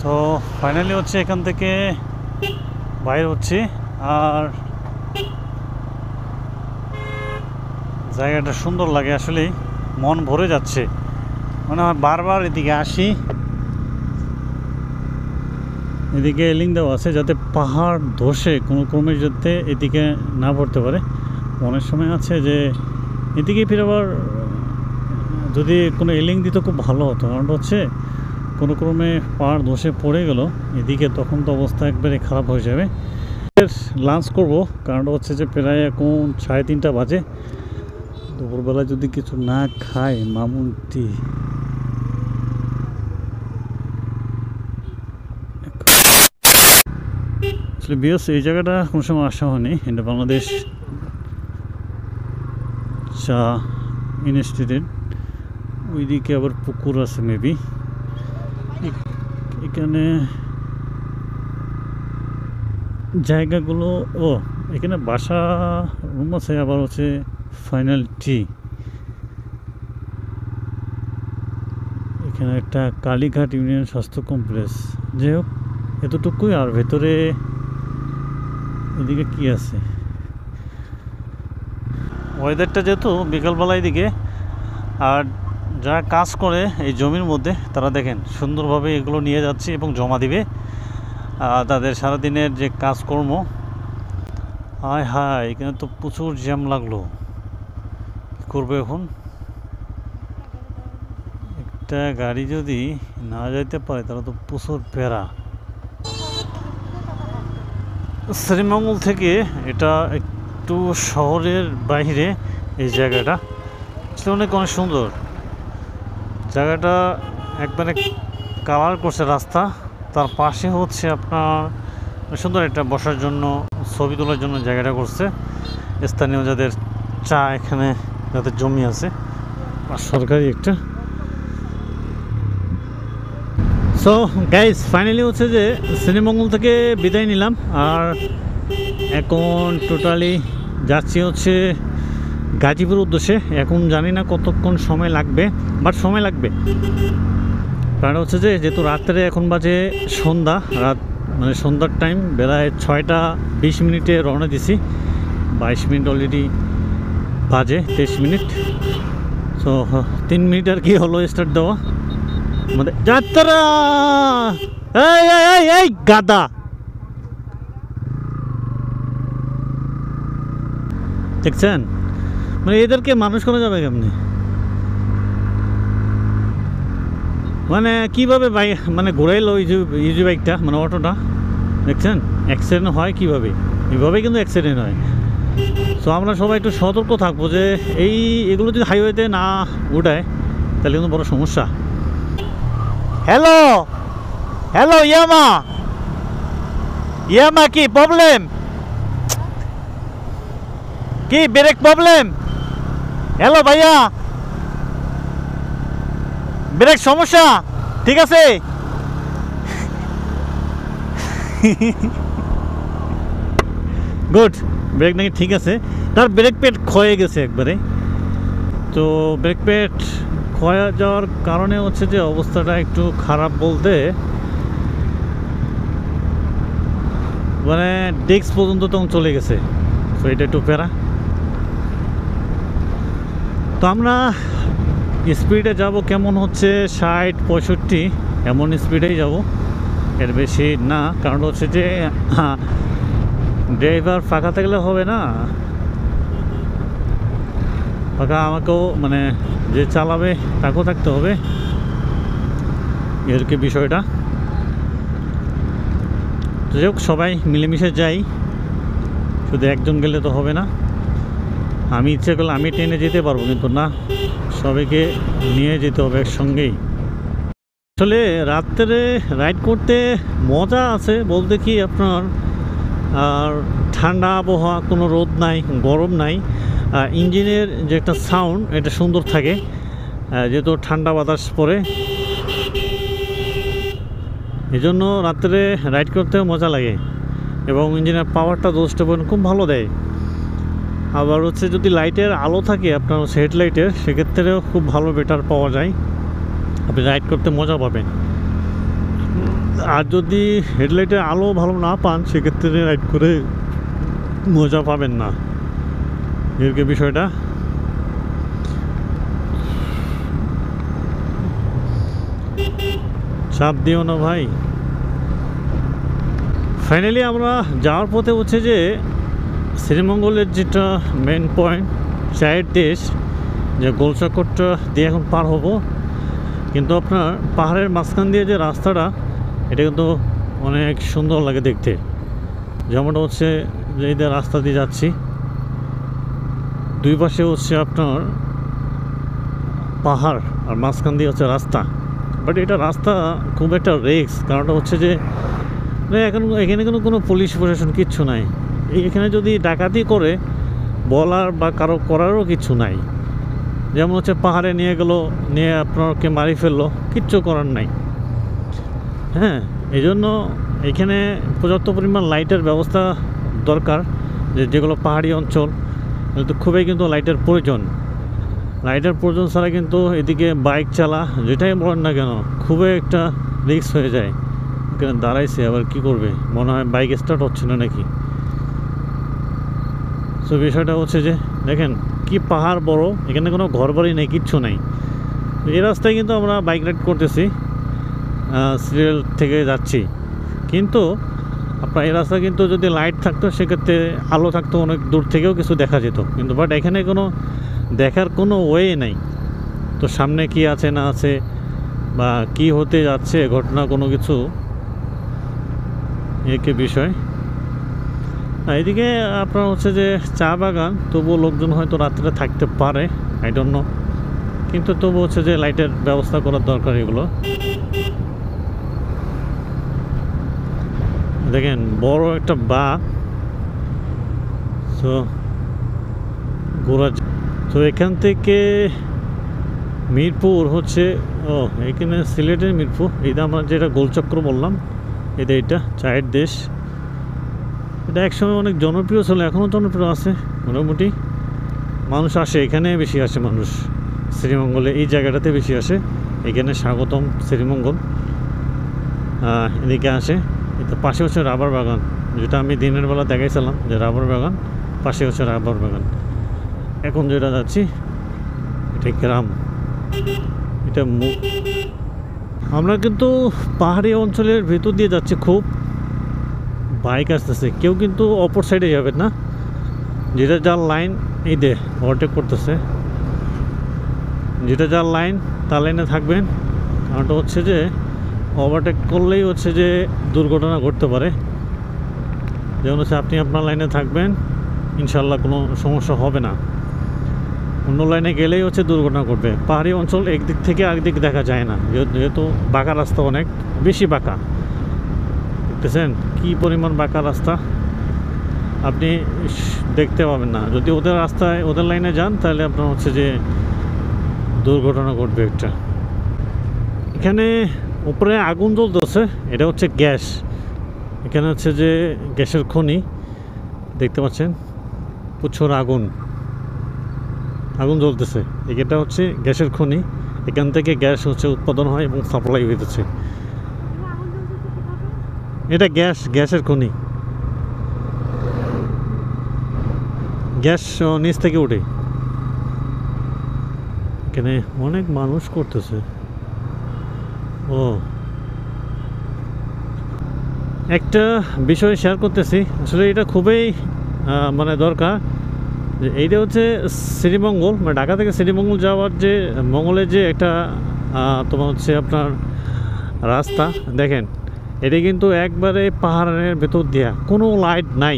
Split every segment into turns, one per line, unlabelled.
So finally হচ্ছে এখান থেকে বাইর হচ্ছে, আর জায়গাটা সুন্দর লাগে, আসলেই মন ভরে যাচ্ছে। মনে হয় বারবার এদিকে আসি। এদিকে এলিং দেওয়া আছে যাতে পাহাড় ধসে কোনো ক্রমে যাতে এদিকে না পড়তে পারে। অনেক সময় আছে যে এদিকে ফিরে আবার যদি কোনো এলিং দিত খুব ভালো হতো, কারণ হচ্ছে কোনো ক্রমে পাহাড় ধসে পড়ে গেল এদিকে, তখন তো অবস্থা একবারে খারাপ হয়ে যাবে। লাঞ্চ করব, কারণটা হচ্ছে যে প্রায় এখন 3:30 বাজে। দুপুরবেলা যদি কিছু না খাই মামুনটি আসলে বিএস এই জায়গাটা কোনো সময় আসা হয়নি। এটা বাংলাদেশ চা ইনস্টিটিউট, ওইদিকে আবার পুকুর আছে মেবি। এখানে জায়গাগুলো, ও এখানে বাসা রুম আছে, আবার হচ্ছে ফাইনাল টি। এখানে একটা কালীঘাট ইউনিয়ন স্বাস্থ্য কমপ্লেক্স। যাই হোক এতটুকুই। আর ভেতরে এদিকে কি আছে, ওয়েদারটা যেহেতু বিকালবেলায় দিকে, আর যারা কাজ করে এই জমির মধ্যে তারা দেখেন সুন্দরভাবে এগুলো নিয়ে যাচ্ছে এবং জমা দিবে তাদের সারাদিনের যে কাজকর্ম। হায় হায়, এখানে তো প্রচুর জ্যাম লাগলো, কী করবে এখন? একটা গাড়ি যদি না যাইতে পারে তাহলে তো প্রচুর প্যারা। শ্রীমঙ্গল থেকে এটা একটু শহরের বাইরে এই জায়গাটা, অনেক অনেক সুন্দর জায়গাটা, একবারে কালার করছে রাস্তা। তার পাশে হচ্ছে আপনার সুন্দর একটা বসার জন্য, ছবি তোলার জন্য জায়গাটা করছে। স্থানীয় যাদের চা এখানে যাদের জমি আছে, আর সরকারি একটা। সো গাইস ফাইনালি হচ্ছে যে শ্রীমঙ্গল থেকে বিদায় নিলাম, আর এখন টোটালি যাচ্ছি হচ্ছে গাজীপুর উদ্দেশ্যে। এখন জানি না কতক্ষণ সময় লাগবে, বাট সময় লাগবে, কারণ হচ্ছে যে যেহেতু রাত্রে এখন বাজে সন্ধ্যা, রাত মানে সন্ধ্যার টাইম, বেলায় 6:20 রওনা দিছি। 22 মিনিট অলরেডি বাজে, 23 মিনিট। সো 3 মিনিট আর কি হলো স্টার্ট দেওয়া আমাদের যাত্রা। এই গাদা, দেখছেন মানে এদেরকে মানুষ করা যাবে কেমনি? মানে কীভাবে বাইক মানে ঘোরাইলো ইজি বাইকটা, মানে অটোটা, দেখছেন অ্যাক্সিডেন্ট হয় কীভাবে? এইভাবেই কিন্তু অ্যাক্সিডেন্ট হয়। সো আমরা সবাই একটু সতর্ক থাকবো যে এগুলো যদি হাইওয়েতে না উঠায় তাহলে কিন্তু বড় সমস্যা। হ্যালো হ্যালো, ইয়ামা কি প্রবলেম? কি ব্রেক প্রবলেম? হ্যালো ভাইয়া, ব্রেক সমস্যা? ঠিক আছে। গুড, ব্রেক নাকি ঠিক আছে। তার ব্রেক প্যাড ক্ষয়ে গেছে একবারে। তো ব্রেক প্যাড ক্ষয়ে যাওয়ার কারণে হচ্ছে যে অবস্থাটা একটু খারাপ, বলতে মানে ডিস্ক পর্যন্ত তখন চলে গেছে। তো এটা একটু প্যারা। তো আমরা স্পিডে যাব কেমন হচ্ছে 60-65 এমন স্পিডেই যাব, এর বেশি না। কারণ হচ্ছে যে ড্রাইভার ফাঁকা থাকলে হবে না, ফাঁকা আমাকেও মানে যে চালাবে তাকেও থাকতে হবে, এর কি বিষয়টা। যাই হোক সবাই মিলেমিশে যাই, শুধু একজন গেলে তো হবে না। আমি ইচ্ছে করলে আমি ট্রেনে যেতে পারবো, কিন্তু না, সবাইকে নিয়ে যেতে হবে একসঙ্গেই। আসলে রাত্রে রাইড করতে মজা আছে বলতে কি আপনার, আর ঠান্ডা আবহাওয়া, কোনো রোদ নাই, গরম নাই, ইঞ্জিনের যে একটা সাউন্ড এটা সুন্দর থাকে, যেহেতু ঠান্ডা বাতাস পড়ে, এই জন্য রাত্রে রাইড করতেও মজা লাগে। এবং ইঞ্জিনের পাওয়ারটা যথেষ্ট খুব ভালো দেয়। আবার হচ্ছে যদি লাইটের আলো থাকে আপনার হেডলাইটের, সেক্ষেত্রেও খুব ভালো বেটার পাওয়া যায়, আপনি রাইড করতে মজা পাবেন। আর যদি হেডলাইটের আলো ভালো না পান সেক্ষেত্রে রাইড করে মজা পাবেন না, এর কি বিষয়টা। চাপ দিও না ভাই। ফাইনালি আমরা যাওয়ার পথে হচ্ছে যে শ্রীমঙ্গলের যেটা মেন পয়েন্ট চায়ের দেশ, যে গোলচক্করটা দিয়ে এখন পার হব। কিন্তু আপনার পাহাড়ের মাঝখান দিয়ে যে রাস্তাটা, এটা কিন্তু অনেক সুন্দর লাগে দেখতে। যেমনটা হচ্ছে যে এই রাস্তা দিয়ে যাচ্ছি, দুই পাশে হচ্ছে আপনার পাহাড় আর মাঝখান দিয়ে হচ্ছে রাস্তা। বাট এটা রাস্তা খুব একটা রিস্ক, কারণটা হচ্ছে যে এখন এখানে কোনো পুলিশ প্রশাসন কিচ্ছু নাই। এখানে যদি ডাকাতি করে বলার বা কারো করারও কিছু নাই। যেমন হচ্ছে পাহাড়ে নিয়ে গেলো, নিয়ে আপনাকে মারি ফেললো, কিচ্ছু করার নাই। হ্যাঁ, এই জন্য এখানে পর্যাপ্ত পরিমাণ লাইটের ব্যবস্থা দরকার। যেগুলো পাহাড়ি অঞ্চল, তো খুবই কিন্তু লাইটের প্রয়োজন। লাইটের প্রয়োজন ছাড়া কিন্তু এদিকে বাইক চালা যেটাই বলেন না কেন খুবই একটা রিস্ক হয়ে যায়। এখানে দাঁড়াইছে, আবার কি করবে, মনে হয় বাইক স্টার্ট হচ্ছে না নাকি। তো বিষয়টা হচ্ছে যে দেখেন কি পাহাড় বড়, এখানে কোনো ঘর বাড়ি নেই, কিচ্ছু নেই। এই রাস্তায় কিন্তু আমরা বাইক রাইড করতেছি, সিরিয়াল থেকে যাচ্ছি। কিন্তু আপনার এই রাস্তা কিন্তু যদি লাইট থাকতো সেক্ষেত্রে আলো থাকতো, অনেক দূর থেকেও কিছু দেখা যেত। কিন্তু বাট এখানে কোনো দেখার কোনো ওয়ে নেই। তো সামনে কি আছে না আছে বা কি হতে যাচ্ছে ঘটনা, কোনো কিছু একই বিষয়। এদিকে আপনার হচ্ছে যে চা বাগান, তবুও লোকজন হয়তো রাত্রে থাকতে পারে, আই ডোন্ট নো। কিন্তু তবু হচ্ছে যে লাইটের ব্যবস্থা করার দরকার এগুলো। দেখেন বড় একটা বাঘ। তো ঘোরা, তো এখান থেকে মিরপুর হচ্ছে, এখানে সিলেটের মিরপুর। এটা আমরা যেটা গোলচক্র বললাম, এটা চায়ের দেশ। এটা একসময় অনেক জনপ্রিয় ছিল, এখনও জনপ্রিয় আছে মোটামুটি। মানুষ আসে, এখানে বেশি আসে মানুষ, শ্রীমঙ্গলে এই জায়গাটাতে বেশি আসে। এখানে স্বাগতম শ্রীমঙ্গল, এদিকে আসে। এটা পাশে হচ্ছে রাবার বাগান, যেটা আমি দিনের বেলা দেখাইছিলাম যে রাবার বাগান, পাশে হচ্ছে রাবার বাগান। এখন যেটা যাচ্ছি এটা গ্রাম, এটা আমরা কিন্তু পাহাড়ি অঞ্চলের ভেতর দিয়ে যাচ্ছি। খুব বাইক আসতেছে, কেউ কিন্তু অপর সাইডে যাবেন না, যেটা যার লাইন এই দে ওভারটেক করতেছে, যেটা যার লাইন তার লাইনে থাকবেন। কারণটা হচ্ছে যে ওভারটেক করলেই হচ্ছে যে দুর্ঘটনা ঘটতে পারে। যেমন হচ্ছে আপনি আপনার লাইনে থাকবেন, ইনশাল্লাহ কোনো সমস্যা হবে না। অন্য লাইনে গেলেই হচ্ছে দুর্ঘটনা ঘটবে। পাহাড়ি অঞ্চল একদিক থেকে আরেকদিক দেখা যায় না, যেহেতু বাঁকা রাস্তা, অনেক বেশি বাঁকা। দেখতেছেন কী পরিমাণ বাঁকা রাস্তা, আপনি দেখতে পাবেন না। যদি ওদের রাস্তায় ওদের লাইনে যান তাহলে আপনার হচ্ছে যে দুর্ঘটনা ঘটবে একটা। এখানে উপরে আগুন জ্বলতেছে, এটা হচ্ছে গ্যাস। এখানে হচ্ছে যে গ্যাসের খনি, দেখতে পাচ্ছেন প্রচুর আগুন জ্বলতেছে। এটা হচ্ছে গ্যাসের খনি, এখান থেকে গ্যাস হচ্ছে উৎপাদন হয় এবং সাপ্লাই হইতেছে। এটা গ্যাসের খনি, গ্যাস নিচ থেকে উঠে। এখানে অনেক মানুষ করতেছে। একটা বিষয় শেয়ার করতেছি, আসলে এটা খুবই মানে দরকার। যে এইটা হচ্ছে শ্রীমঙ্গল, মানে ঢাকা থেকে শ্রীমঙ্গল যাওয়ার যে মঙ্গলের যে একটা তোমার হচ্ছে আপনার রাস্তা, দেখেন এটা কিন্তু একবারে পাহাড়ের ভেতর দিয়া, কোনো লাইট নাই।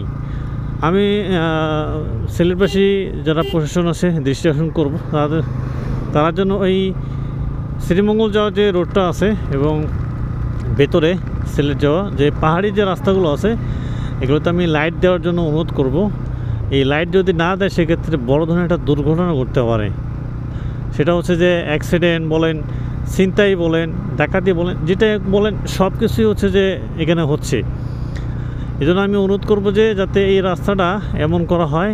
আমি সিলেটবাসী যারা প্রশাসন আছে দৃষ্টি আকর্ষণ করবো তার জন্য ওই শ্রীমঙ্গল যাওয়ার যে রোডটা আছে এবং ভেতরে সিলেট যাওয়া যে পাহাড়ি যে রাস্তাগুলো আছে, এগুলোতে আমি লাইট দেওয়ার জন্য অনুরোধ করব। এই লাইট যদি না দেয় সেক্ষেত্রে বড় ধরনের একটা দুর্ঘটনা ঘটতে পারে। সেটা হচ্ছে যে অ্যাক্সিডেন্ট বলেন, ছিনতাই বলেন, ডাকাতি বলেন, যেটা বলেন সব কিছুই হচ্ছে যে এখানে হচ্ছে। এই জন্য আমি অনুরোধ করব যে যাতে এই রাস্তাটা এমন করা হয়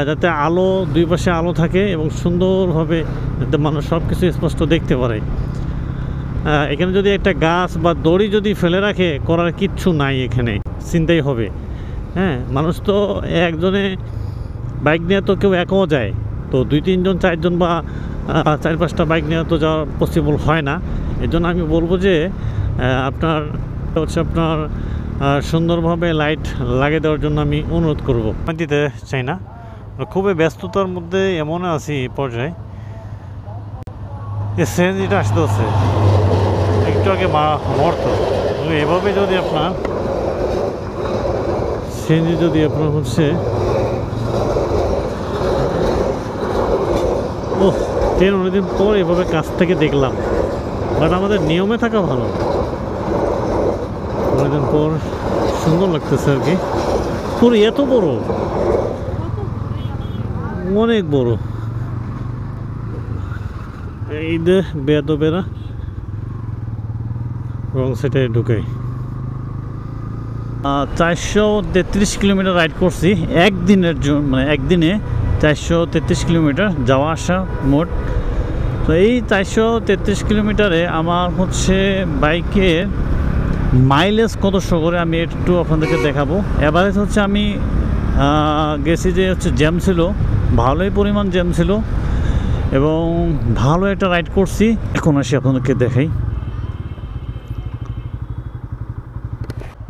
যাতে আলো, দুই পাশে আলো থাকে এবং সুন্দরভাবে যাতে মানুষ সব কিছু স্পষ্ট দেখতে পারে। এখানে যদি একটা গাছ বা দড়ি যদি ফেলে রাখে করার কিচ্ছু নাই, এখানে চিন্তাই হবে। হ্যাঁ, মানুষ তো একজনে বাইক নিয়ে তো কেউ একাও যায়, তো 2-3 জন 4 জন বা 4-5টা বাইক নিয়ে তো যাওয়া পসিবল হয় না। এর জন্য আমি বলবো যে আপনার সুন্দরভাবে লাইট লাগিয়ে দেওয়ার জন্য আমি অনুরোধ করব। আমি দিতে চাই না, খুবই ব্যস্ততার মধ্যে এমন আছি এই পর্যায়ে। এই সিএনজিটা আসতে হচ্ছে একটু আগে মরতো। এভাবে যদি আপনার সিএনজি যদি আপনার হচ্ছে 10-19 দিন পর এভাবে কাছ থেকে দেখলাম, বাট আমাদের নিয়মে থাকা ভালো। অনেকদিন পর সুন্দর লাগতেছে আর কি। পুরো এত বড়, অনেক বড়। এই যে বেয়াদবেরা রং সেটে ঢুকে 433 কিলোমিটার রাইড করছি একদিনের জন্য, মানে একদিনে 433 কিলোমিটার যাওয়া আসা মোট। তো এই 433 কিলোমিটারে আমার হচ্ছে বাইকের মাইলেজ কত শো করে আমি একটু আপনাদেরকে দেখাবো। এভারেজ হচ্ছে আমি গেছি যে হচ্ছে জ্যাম ছিল, ভালোই পরিমাণ জ্যাম ছিল এবং ভালো একটা রাইড করছি। এখন আসি আপনাদেরকে দেখাই।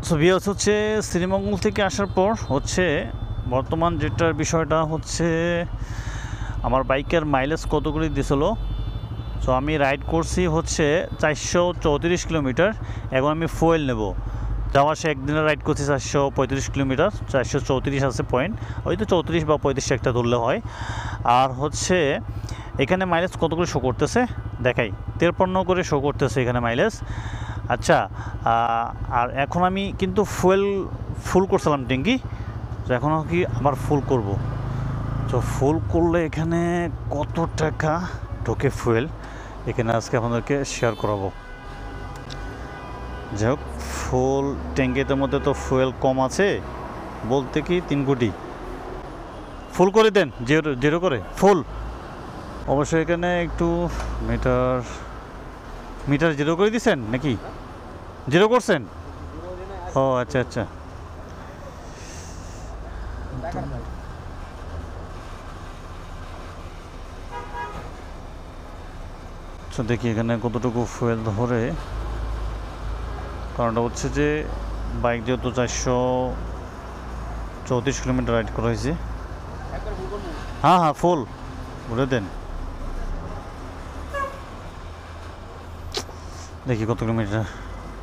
সো ভিউয়ার্স, হচ্ছে শ্রীমঙ্গল থেকে আসার পর হচ্ছে বর্তমান যেটার বিষয়টা হচ্ছে আমার বাইকের মাইলেজ কত করে দিয়েছিল। সো আমি রাইড করছি হচ্ছে 434 কিলোমিটার। এখন আমি ফুয়েল নেব, যাওয়া সে একদিনে রাইড করছি 435 কিলোমিটার, 434 আছে পয়েন্ট, হয়তো 34 বা 35 একটা ধরলে হয়। আর হচ্ছে এখানে মাইলেজ কত করে শো করতেছে দেখাই, 53 করে শো করতেছে এখানে মাইলেজ। আচ্ছা, আর এখন আমি কিন্তু ফুল করছিলাম ট্যাঙ্কি, তো এখন কি আবার ফুল করব। তো ফুল করলে এখানে কত টাকা ঢোকে ফুয়েল, এখানে আজকে আপনাদেরকে শেয়ার করাবো। যাই হোক, ফুল ট্যাঙ্কিতে মধ্যে তো ফুয়েল কম আছে বলতে কি 3 কোটি। ফুল করে দেন, জিরো করে ফুল। অবশ্যই এখানে একটু মিটার জিরো করে দিয়েছেন নাকি, জিরো করছেন? ও আচ্ছা আচ্ছা। তো দেখি এখানে কতটুকু ফুয়েল ধরে, কারণটা হচ্ছে যে বাইক যেহেতু 434 কিলোমিটার রাইড করা হয়েছে। হ্যাঁ হ্যাঁ, ফুল ভরে দেন। দেখি কত কিলোমিটার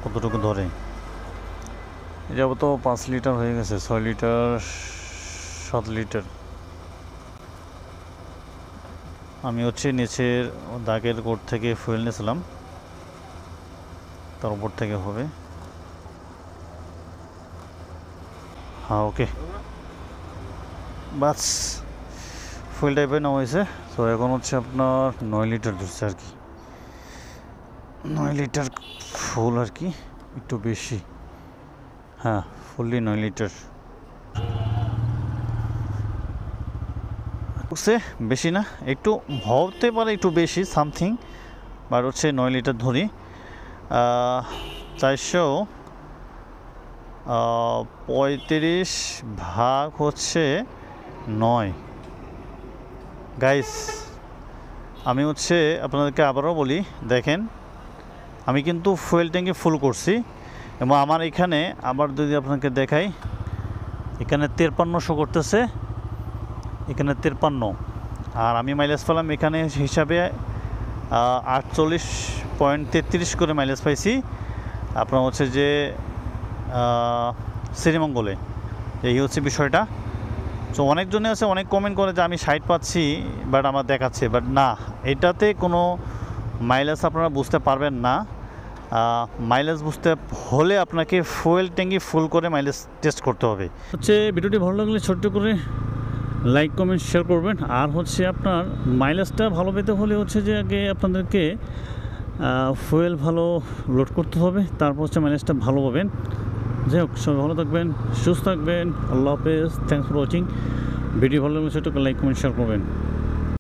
কতটুকু ধরে। যাব তো 5 লিটার হয়ে গেছে, 6 লিটার 7 লিটার। আমি হচ্ছে নিচের দাগের কোট থেকে ফুয়েল নিয়েছিলাম, তার উপর থেকে হবে। হ্যাঁ ওকে, বাস ফুয়েল টাইপের নেওয়া হয়েছে। তো এখন হচ্ছে আপনার 9 লিটার ধরছে আর কি, 9 লিটার ফুল আর কি, একটু বেশি। হ্যাঁ, ফুললি 9 লিটার বেশি না, একটু হতে পারে একটু বেশি সামথিং, বাট হচ্ছে 9 লিটার ধরি। 435 ভাগ হচ্ছে 9। গাইস, আমি হচ্ছে আপনাদেরকে আবারও বলি, দেখেন আমি কিন্তু ফুয়েল ট্যাঙ্কি ফুল করছি এবং আমার এখানে আবার যদি আপনাকে দেখাই, এখানে 5300 করতেছে, এখানে 53। আর আমি মাইলেজ পেলাম এখানে হিসাবে 48.33 করে মাইলেজ পাইছি আপনার হচ্ছে যে শ্রীমঙ্গলে। এই হচ্ছে বিষয়টা। তো অনেকজনে আছে অনেক কমেন্ট করে যে আমি 60 পাচ্ছি বাট আমার দেখাচ্ছে, বাট না, এটাতে কোনো মাইলেজ আপনারা বুঝতে পারবেন না। মাইলেজ বুঝতে হলে আপনাকে ফুয়েল ট্যাঙ্কি ফুল করে মাইলেজ টেস্ট করতে হবে। হচ্ছে ভিডিওটি ভালো লাগলে ছোট্ট করে লাইক কমেন্ট শেয়ার করবেন। আর হচ্ছে আপনার মাইলেজটা ভালো পেতে হলে হচ্ছে যে আগে আপনাদেরকে ফুয়েল ভালো লোড করতে হবে, তারপর হচ্ছে মাইলেজটা ভালো পাবেন। যাই হোক, সবাই ভালো থাকবেন, সুস্থ থাকবেন। আল্লাহ হাফেজ, থ্যাংকস ফর ওয়াচিং। ভিডিও ভালো লাগলে ছোট্ট করে লাইক কমেন্ট শেয়ার করবেন।